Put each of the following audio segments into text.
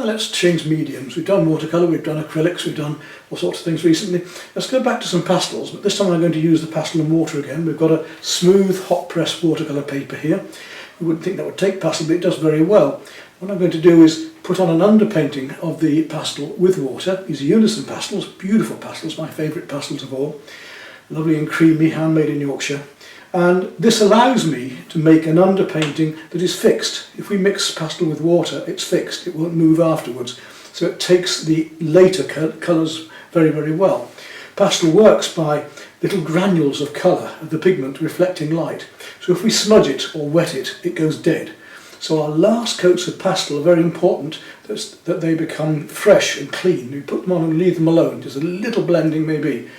Now let's change mediums. We've done watercolour, we've done acrylics, we've done all sorts of things recently. Let's go back to some pastels, but this time I'm going to use the pastel and water again. We've got a smooth hot press watercolour paper here. You wouldn't think that would take pastel, but it does very well. What I'm going to do is put on an underpainting of the pastel with water. These are Unison pastels, beautiful pastels, my favourite pastels of all. Lovely and creamy, handmade in Yorkshire. And this allows me to make an underpainting that is fixed. If we mix pastel with water, it's fixed, it won't move afterwards. So it takes the later colours very, very well. Pastel works by little granules of colour of the pigment reflecting light. So if we smudge it or wet it, it goes dead. So our last coats of pastel are very important that they become fresh and clean. We put them on and leave them alone. Just a little blending maybe.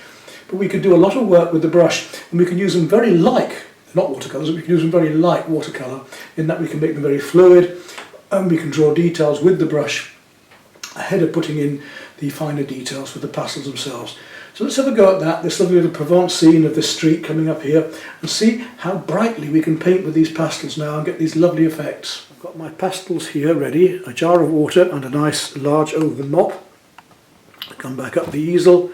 But we could do a lot of work with the brush, and we can use them very like, not watercolours, but we can use them very like watercolour, in that we can make them very fluid, and we can draw details with the brush ahead of putting in the finer details with the pastels themselves. So let's have a go at that, this lovely little Provence scene of this street coming up here, and see how brightly we can paint with these pastels now and get these lovely effects. I've got my pastels here ready, a jar of water and a nice large oval mop. Come back up the easel,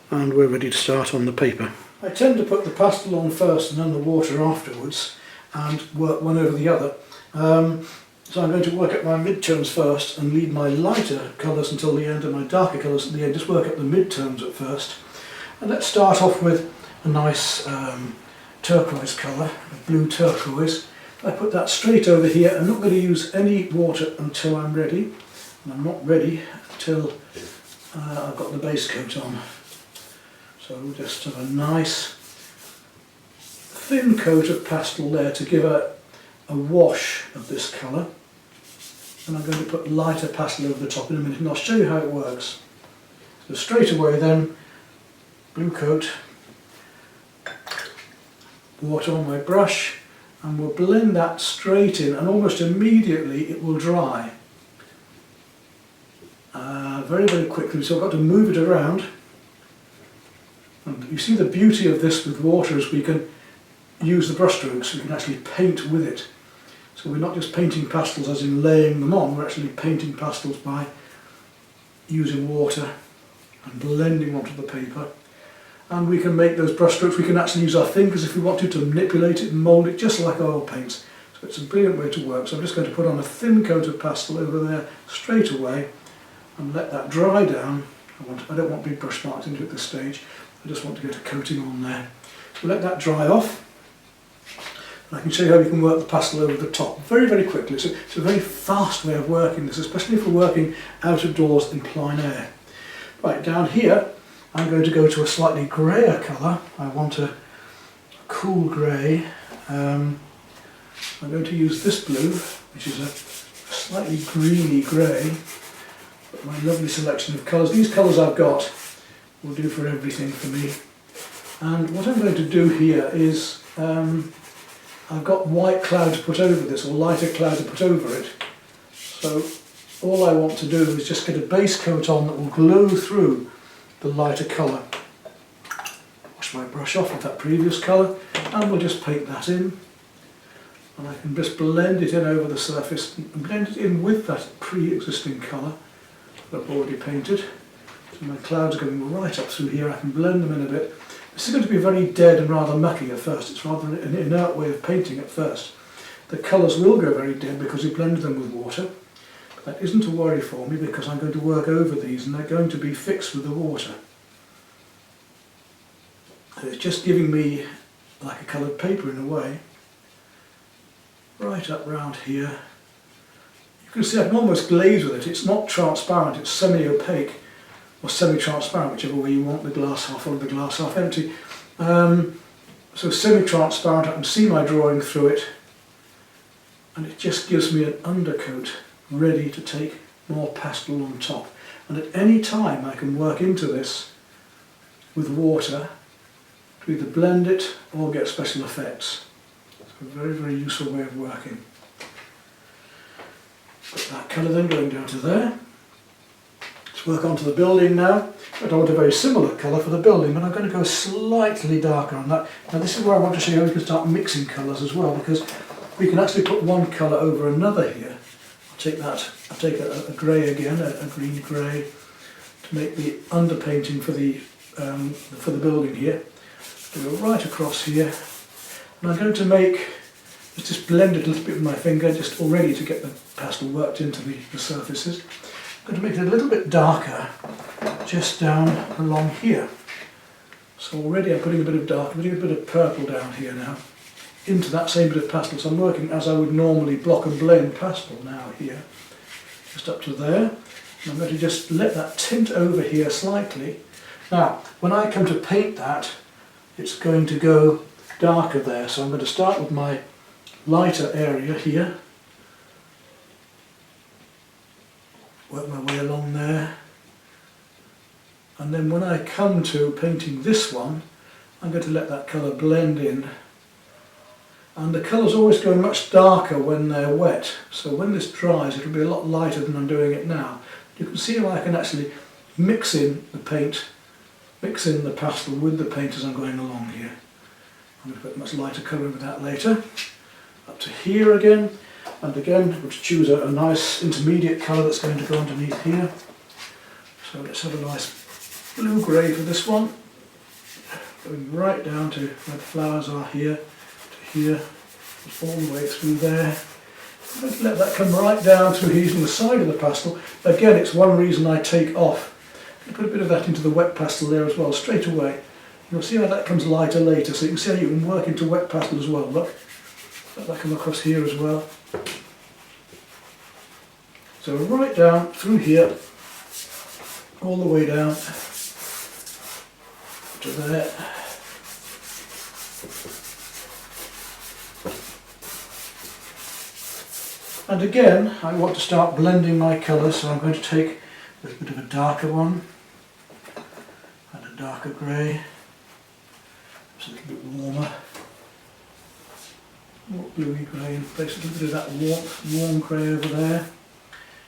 and we're ready to start on the paper. I tend to put the pastel on first and then the water afterwards and work one over the other. So I'm going to work up my midtones first and leave my lighter colours until the end and my darker colours at the end. Just work up the midtones at first. And let's start off with a nice turquoise colour, a blue turquoise. I put that straight over here. I'm not going to use any water until I'm ready. And I'm not ready until I've got the base coat on. So we'll just have a nice thin coat of pastel there to give a wash of this colour. And I'm going to put lighter pastel over the top in a minute, and I'll show you how it works. So straight away then, blue coat, water on my brush, and we'll blend that straight in, and almost immediately it will dry. Very, very quickly, so I've got to move it around. And you see the beauty of this with water is we can use the brush strokes, we can actually paint with it. So we're not just painting pastels as in laying them on, we're actually painting pastels by using water and blending onto the paper. And we can make those brush strokes, we can actually use our fingers if we want to manipulate it and mould it just like oil paints. So it's a brilliant way to work. So I'm just going to put on a thin coat of pastel over there straight away and let that dry down. I don't want big brush marks into it at this stage. I just want to get a coating on there. So let that dry off. And I can show you how we can work the pastel over the top very, very quickly. It's a very fast way of working this, especially if we're working out of doors in plein air. Right, down here I'm going to go to a slightly greyer colour. I want a cool grey. I'm going to use this blue, which is a slightly greeny grey. But my lovely selection of colours. These colours I've got will do for everything for me. And what I'm going to do here is I've got white cloud to put over this, or lighter cloud to put over it. So all I want to do is just get a base coat on that will glow through the lighter colour. Wash my brush off with that previous colour and we'll just paint that in. And I can just blend it in over the surface and blend it in with that pre-existing colour that I've already painted. So my clouds are going right up through here, I can blend them in a bit. This is going to be very dead and rather mucky at first, it's rather an inert way of painting at first. The colours will go very dead because we blended them with water, but that isn't a worry for me because I'm going to work over these and they're going to be fixed with the water. And it's just giving me like a coloured paper in a way, right up round here. You can see I can almost glaze with it. It's not transparent, it's semi-opaque or semi-transparent, whichever way you want, the glass half full, the glass half empty. So semi-transparent, I can see my drawing through it, and it just gives me an undercoat ready to take more pastel on top. And at any time I can work into this with water to either blend it or get special effects. It's a very, very useful way of working. Put that colour then going down to there. Let's work onto the building now. I want a very similar colour for the building, but I'm going to go slightly darker on that. Now this is where I want to show you how we can start mixing colours as well, because we can actually put one colour over another here. I'll I take a grey again, a green grey, to make the underpainting for the building here. Go right across here, and I'm going to make, just blend it a little bit with my finger, just already to get the pastel worked into the surfaces. I'm going to make it a little bit darker, just down along here. So already I'm putting a bit of dark, putting a bit of purple down here now, into that same bit of pastel. So I'm working as I would normally block and blend pastel now here, just up to there. And I'm going to just let that tint over here slightly. Now, when I come to paint that, it's going to go darker there. So I'm going to start with my lighter area here, work my way along there, and then when I come to painting this one, I'm going to let that colour blend in. And the colours always go much darker when they're wet, so when this dries it'll be a lot lighter than I'm doing it now. You can see how I can actually mix in the paint, mix in the pastel with the paint as I'm going along here. I'm going to put much lighter colour with that later. Up to here again, and again we'll choose a nice intermediate colour that's going to go underneath here. So let's have a nice blue-grey for this one, going right down to where the flowers are here, to here, all the way through there. I'm going to let that come right down through here using the side of the pastel. Again, it's one reason I take off. I'm going to put a bit of that into the wet pastel there as well, straight away. You'll see how that comes lighter later, so you can see how you can work into wet pastel as well. Look, let that come across here as well. So right down through here, all the way down to there. And again, I want to start blending my colours, so I'm going to take a bit of a darker one and a darker grey. It's a little bit warmer, more bluey grey, and place a little bit of that warm grey over there.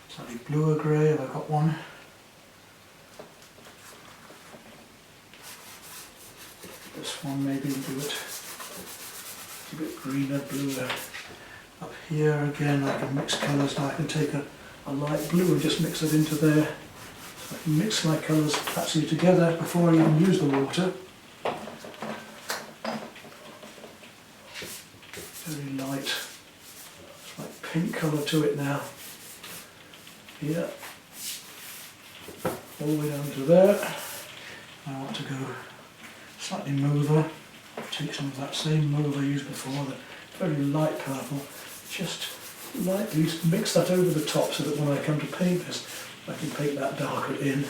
Slightly bluer grey, have I got one? This one maybe we'll do it a bit greener, bluer. Up here again I can mix colours. Now I can take a light blue and just mix it into there. So I can mix my colours actually together before I even use the water. Very light, it's like pink colour to it now. Here, all the way down to there. I want to go slightly mover, take some of that same mauve I used before, the very light purple, just lightly mix that over the top so that when I come to paint this, I can paint that darker in.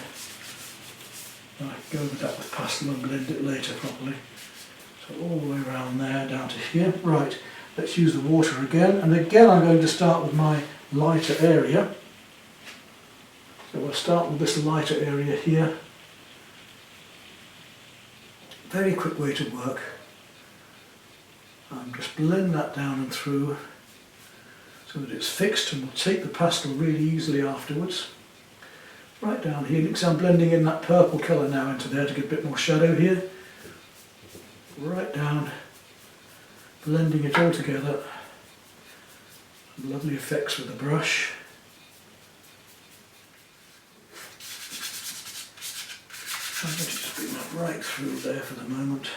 And I can go over that with pastel and blend it later properly. So all the way around there, down to here. Right, let's use the water again, and again I'm going to start with my lighter area. So we'll start with this lighter area here. Very quick way to work. And just blend that down and through so that it's fixed, and we'll take the pastel really easily afterwards. Right down here, because I'm blending in that purple colour now into there to get a bit more shadow here. Right down, blending it all together. Some lovely effects with the brush. I'm going to just bring that right through there for the moment.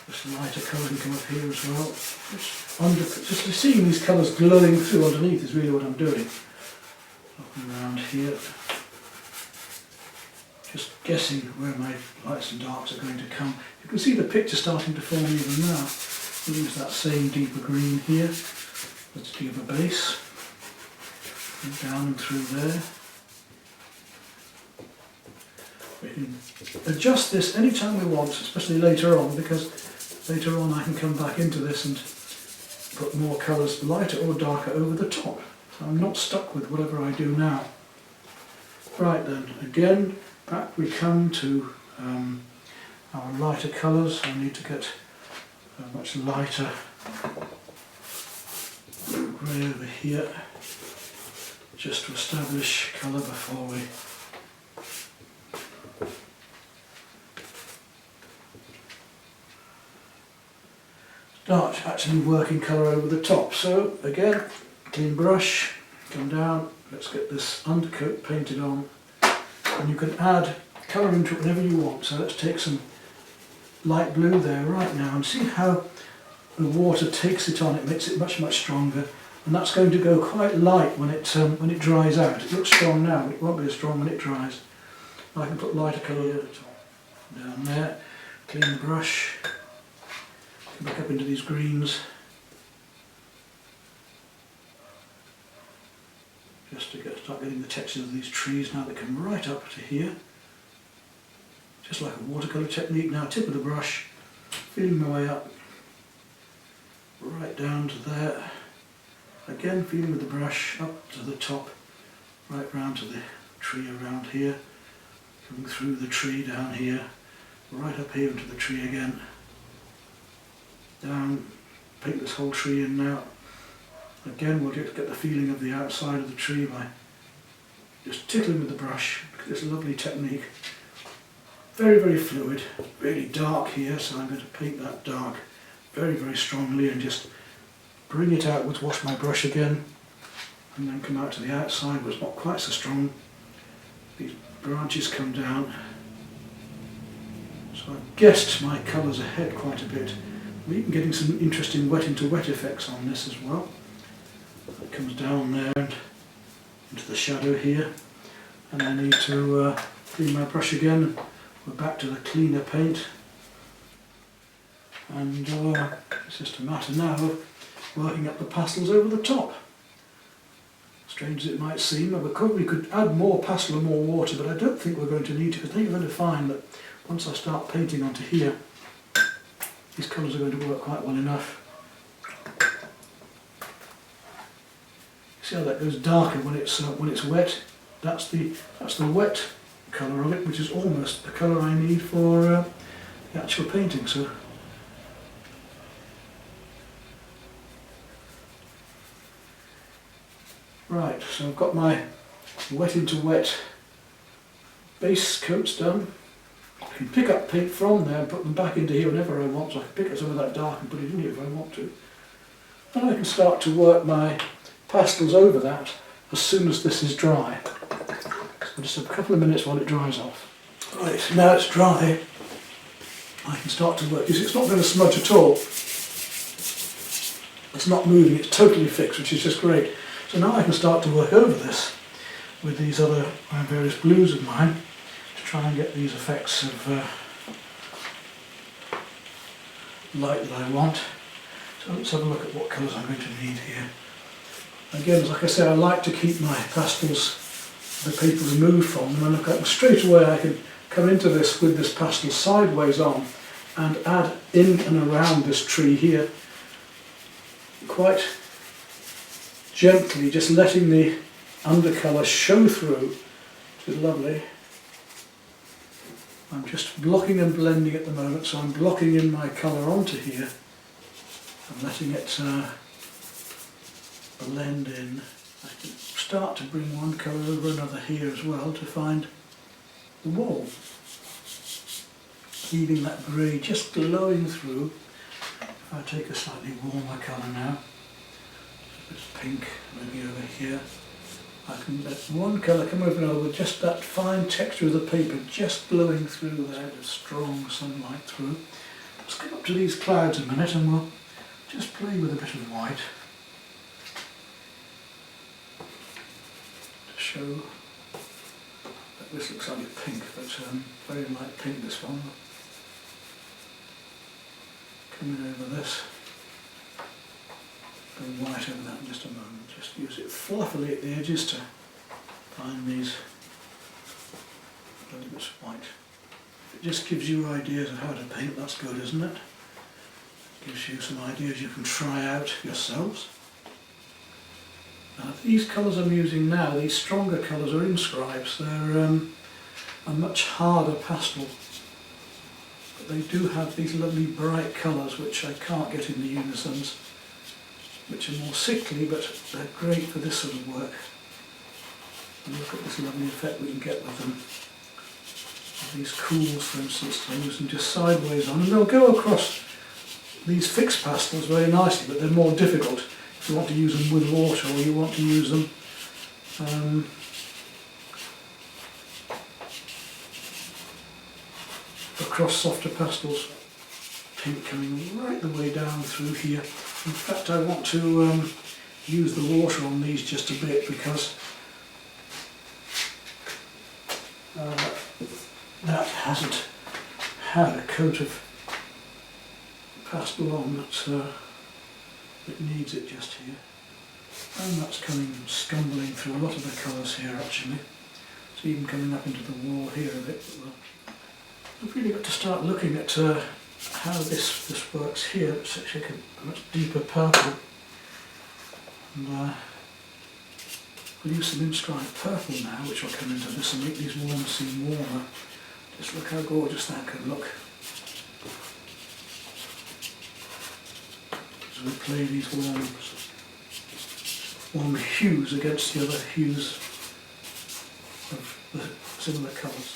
This lighter colour can come up here as well. Just seeing these colours glowing through underneath is really what I'm doing. Up and around here. Just guessing where my lights and darks are going to come. You can see the picture starting to form even now. We'll use that same deeper green here. Let's give a base. And down and through there. We can adjust this anytime we want, especially later on, because later on I can come back into this and put more colours, lighter or darker, over the top. So I'm not stuck with whatever I do now. Right then, again, back we come to our lighter colours. I need to get a much lighter grey over here, just to establish colour before we start actually working colour over the top. So again, clean brush, come down, let's get this undercoat painted on, and you can add colour into it whenever you want. So let's take some light blue there right now and see how the water takes it on. It makes it much stronger, and that's going to go quite light when it dries out. It looks strong now, but it won't be as strong when it dries. I can put lighter colour at the top, down there, clean the brush, come back up into these greens, just to start getting the textures of these trees now. They come right up to here, just like a watercolour technique. Now tip of the brush, feeling my way up, right down to there, again feeling with the brush up to the top, right round to the tree around here, coming through the tree down here, right up here into the tree again, down, paint this whole tree in now. Again, we'll just get the feeling of the outside of the tree by just tickling with the brush. Look at this lovely technique. Very fluid, really dark here, so I'm going to paint that dark very strongly and just bring it outwards, wash my brush again, and then come out to the outside where it's not quite so strong. These branches come down. So I've guessed my colours ahead quite a bit. I'm even getting some interesting wet into wet effects on this as well. It comes down there and into the shadow here, and I need to clean my brush again. We're back to the cleaner paint, and it's just a matter now of working up the pastels over the top. Strange as it might seem, we could add more pastel and more water, but I don't think we're going to need to, because I think you're going to find that once I start painting onto here, these colours are going to work quite well enough. See how that goes darker when it's wet? That's the wet colour of it, which is almost the colour I need for the actual painting. So right, so I've got my wet into wet base coats done. I can pick up paint from there and put them back into here whenever I want, so I can pick up some of that dark and put it in here if I want to. And I can start to work my pastels over that as soon as this is dry. So just a couple of minutes while it dries off. Right, now it's dry, I can start to work. You see, it's not going to smudge at all. It's not moving, it's totally fixed, which is just great. So now I can start to work over this with these other various blues of mine to try and get these effects of light that I want. So let's have a look at what colours I'm going to need here. Again, like I say, I like to keep my pastels, the paper removed from them, and look at them straight away. I can come into this with this pastel sideways on and add in and around this tree here quite gently, just letting the undercolour show through, which is lovely. I'm just blocking and blending at the moment, so I'm blocking in my colour onto here and letting it blend in. I can start to bring one colour over another here as well to find the wall, leaving that grey just glowing through. If I take a slightly warmer colour now, this pink maybe over here, I can let one colour come over another with just that fine texture of the paper just glowing through there with strong sunlight through. Let's come up to these clouds a minute and we'll just play with a bit of white to show that this looks like pink, but very light pink this one. Coming over this, go white over that in just a moment. Just use it fluffily at the edges to find these little bits of white. If it just gives you ideas of how to paint, that's good, isn't it? Gives you some ideas you can try out yourselves. Now these colours I'm using now, these stronger colours are inscribes. They're a much harder pastel. But they do have these lovely bright colours which I can't get in the Unisons, which are more sickly, but they're great for this sort of work. And look at this lovely effect we can get with them. These cools, for instance, I use them just sideways on, and they'll go across these fixed pastels very nicely, but they're more difficult if you want to use them with water or you want to use them across Softer Pastels paint coming right the way down through here. In fact, I want to use the water on these just a bit because that hasn't had a coat of pastel on that needs it just here. And that's coming scumbling through a lot of the colours here actually. It's even coming up into the wall here a bit. I've really got to start looking at how this works here. It's actually a much deeper purple. And we'll use some in-striped purple now, which will come into this and make these warms seem warmer. Just look how gorgeous that can look. As we play these warm hues against the other hues of the similar colours.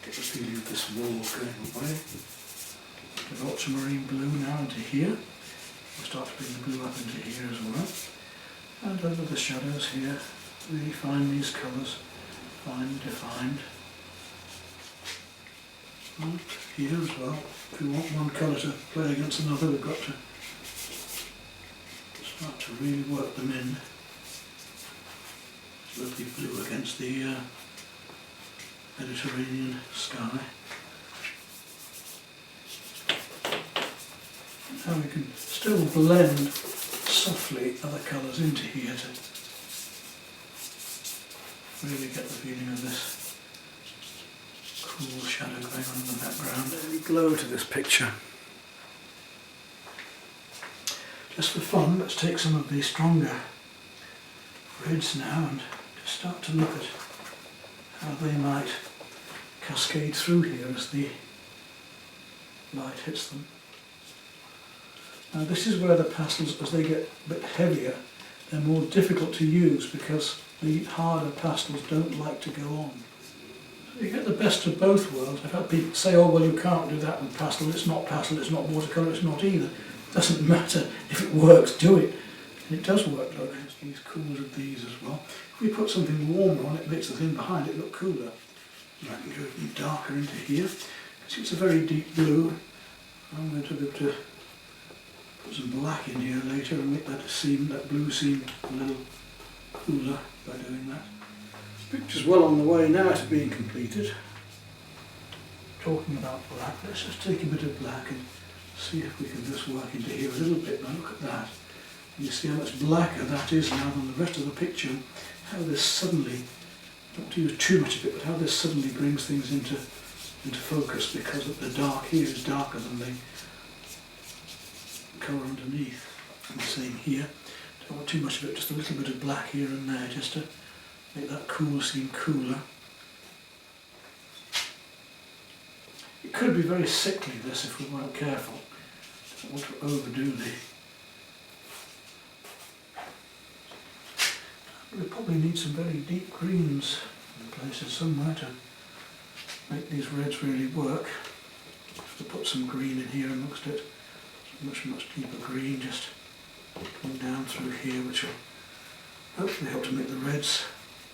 Get the feeling of this wall going away. With ultramarine blue now into here. We'll start to bring the blue up into here as well. And over the shadows here, really find these colours, fine defined. And here as well, if we want one colour to play against another, we've got to start to really work them in. Lovely blue against the Mediterranean sky. Now we can still blend softly other colours into here to really get the feeling of this cool shadow going on in the background. Very glow to this picture. Just for fun, let's take some of these stronger reds now and just start to look at how they might cascade through here as the light hits them. Now this is where the pastels, as they get a bit heavier, they're more difficult to use because the harder pastels don't like to go on. So you get the best of both worlds. I've had people say, oh well, you can't do that with pastel, it's not watercolour, it's not either. It doesn't matter, if it works, do it. And it does work, look, these coolers of these as well. If we put something warmer on it, it makes the thing behind it look cooler. And I can go even darker into here. See, it's a very deep blue. I'm going to be able to put some black in here later and make that blue seem a little cooler by doing that. The picture's well on the way now to being completed. Talking about black, let's just take a bit of black and see if we can just work into here a little bit. Now look at that. And you see how much blacker that is now than the rest of the picture, and how this suddenly, not to use too much of it, but how this suddenly brings things into focus because the dark here is darker than the colour underneath. And the same here. Don't want too much of it, just a little bit of black here and there, just to make that cool seem cooler. It could be very sickly, this, if we weren't careful. Don't want to overdo the... We probably need some very deep greens in places somewhere to make these reds really work. Have to put some green in here amongst it. Much deeper green just coming down through here, which will hopefully help to make the reds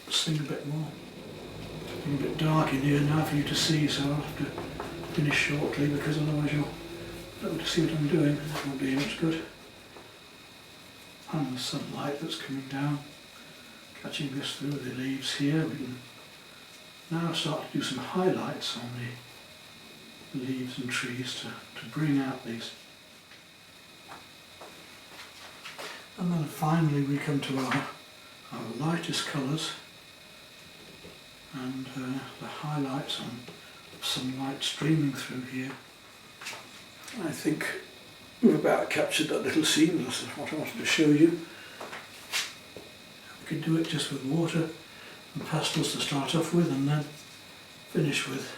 sing a bit more. It's a bit dark in here now for you to see, so I'll have to finish shortly because otherwise you'll not able to see what I'm doing. That won't be much good. And the sunlight that's coming down, catching this through the leaves here. We can now start to do some highlights on the leaves and trees to bring out these. And then finally we come to our lightest colours and the highlights on some light streaming through here. I think we've about captured that little scene. That's what I wanted to show you. We could do it just with water and pastels to start off with, and then finish with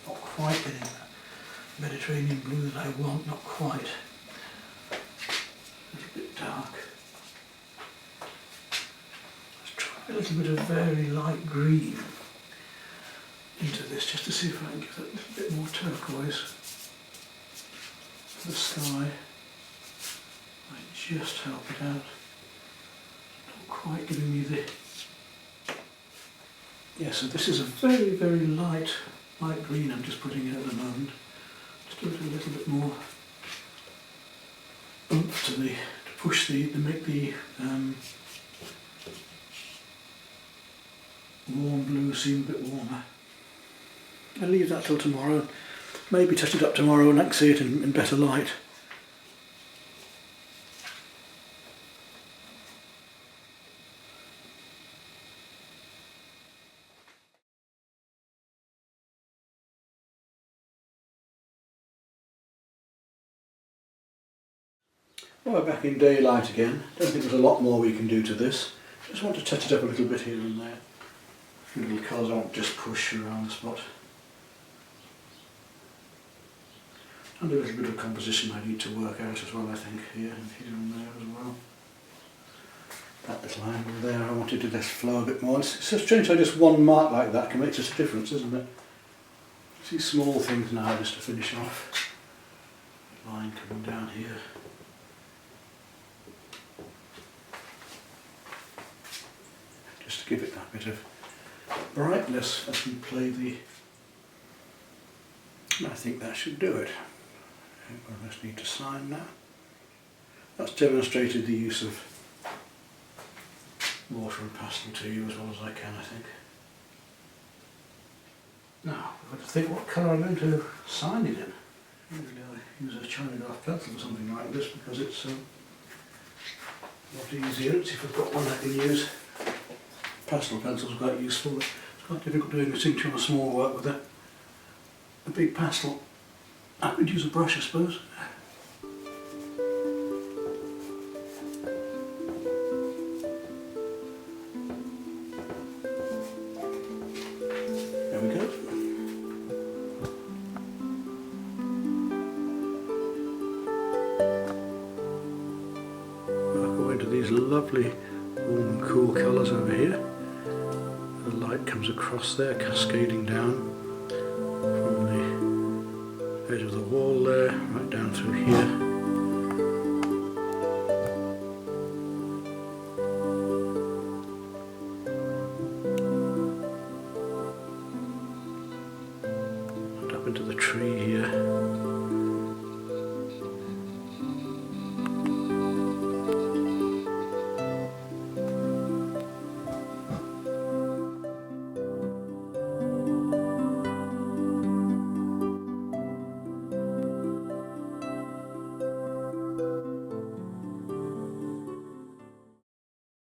not quite getting that Mediterranean blue that I want, not quite. A little bit dark. Let's try a little bit of very light green into this, just to see if I can give that a little bit more turquoise to the sky. Light just help it out. Not quite giving me the... Yeah, so this is a very, very light green I'm just putting in at the moment. Just give it a little bit more oomph to push to make the warm blue seem a bit warmer. I'll leave that till tomorrow. Maybe touch it up tomorrow and I can see it in better light. Well, we're back in daylight again. Don't think there's a lot more we can do to this. Just want to touch it up a little bit here and there. A few little colours I won't just push around the spot. And a little bit of composition I need to work out as well, I think, here and there as well. That little angle there, I wanted to just flow a bit more. It's so strange how just one mark like that can make such a difference, isn't it? See small things now just to finish off. Line coming down here. Just to give it that bit of brightness as we play the... I think that should do it. I just need to sign now. That's demonstrated the use of water and pastel to you as well as I can, I think. Now, I've got to think what colour I'm going to sign it in. Usually I use a China Soft Pastels or something like this because it's a lot easier. Let's see if I've got one I can use. Pastel pencils are quite useful. It's quite difficult doing a signature on a small work with a big pastel. I could use a brush, I suppose. There we go. I'll go into these lovely warm and cool colours over here. The light comes across there, cascading down from the edge of the wall there, right down through here. And up into the tree here.